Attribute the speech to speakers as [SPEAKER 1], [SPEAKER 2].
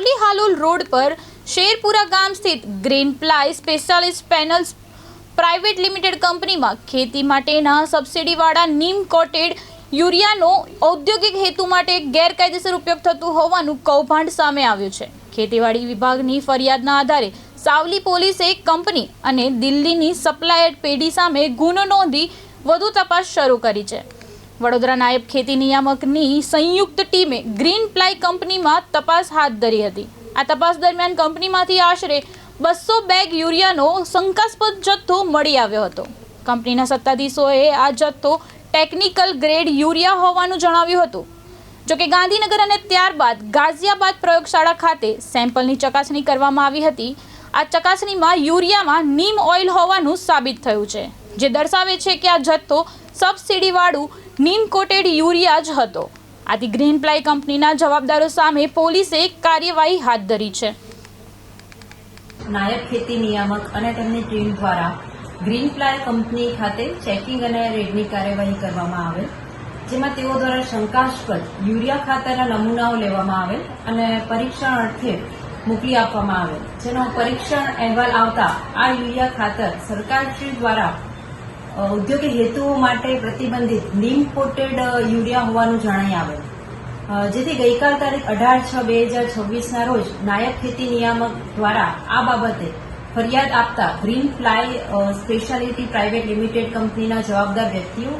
[SPEAKER 1] Savli Halol road પર શેરપુરા ગામ સ્થિત green ply specialist panels private limited કંપનીમાં ખેતી માટેના સબસિડીવાળા નીમ કોટેડ યુરિયાનો ઔદ્યોગિક હેતુ માટે ગેરકાયદેસર ઉપયોગ થતું હોવાનું કૌભાંડ સામે આવ્યું છે। ખેતીવાડી વિભાગની ફરિયાદના આધારે સાવલી પોલીસે કંપની અને દિલ્હીની સપ્લાયર પેઢી સામે ગુનો નોંધી વધુ તપાસ શરૂ કરી છે। વડોદરા નાયબ ખેતી નિયામકની સંયુક્ત ટીમે ગ્રીન પ્લાય કંપનીમાં તપાસ હાથ ધરી હતી। આ તપાસ દરમિયાન કંપનીમાંથી આશરે 200 બેગ યુરિયાનો શંકાસ્પદ જથ્થો મળી આવ્યો હતો। કંપનીના સત્તાધીશોએ આ જથ્થો ટેકનિકલ ગ્રેડ યુરિયા હોવાનું જણાવ્યું હતું। જોકે ગાંધીનગર અને ત્યારબાદ ગાઝિયાબાદ પ્રયોગશાળા ખાતે સેમ્પલની ચકાસણી કરવામાં આવી હતી। આ ચકાસણીમાં યુરિયામાં નીમ ઓઇલ હોવાનું સાબિત થયું છે, જે દર્શાવે છે કે આ જથ્થો સબસિડીવાળું નીમ કોટેડ યુરિયા જ હતો। આથી ગ્રીન પ્લાય કંપનીના જવાબદારો સામે પોલીસે કાર્યવાહી હાથ ધરી છે।
[SPEAKER 2] નાયબ ખેતી નિયામક અને તેમની ટીમ દ્વારા ગ્રીન પ્લાય કંપની ખાતે ચેકિંગ અને રેડની કાર્યવાહી કરવામાં આવેલ, જેમાં તેઓ દ્વારા શંકાસ્પદ યુરિયા ખાતરના નમૂનાઓ લેવામાં આવેલ અને પરીક્ષણ અર્થે મોકલી આપવામાં આવેલ, જેનો પરીક્ષણ અહેવાલ આવતા આ યુરિયા ખાતર સરકારશ્રી દ્વારા ઔદ્યોગિક હેતુઓ માટે પ્રતિબંધિત નીમ કોટેડ યુરિયા હોવાનું જણાઈ આવેલ, જેથી ગઈકાલ તારીખ 18/6/2026ના રોજ નાયબ ખેતી નિયામક દ્વારા આ બાબતે ફરિયાદ આપતા green ply speciality private limited કંપનીના જવાબદાર વ્યક્તિઓ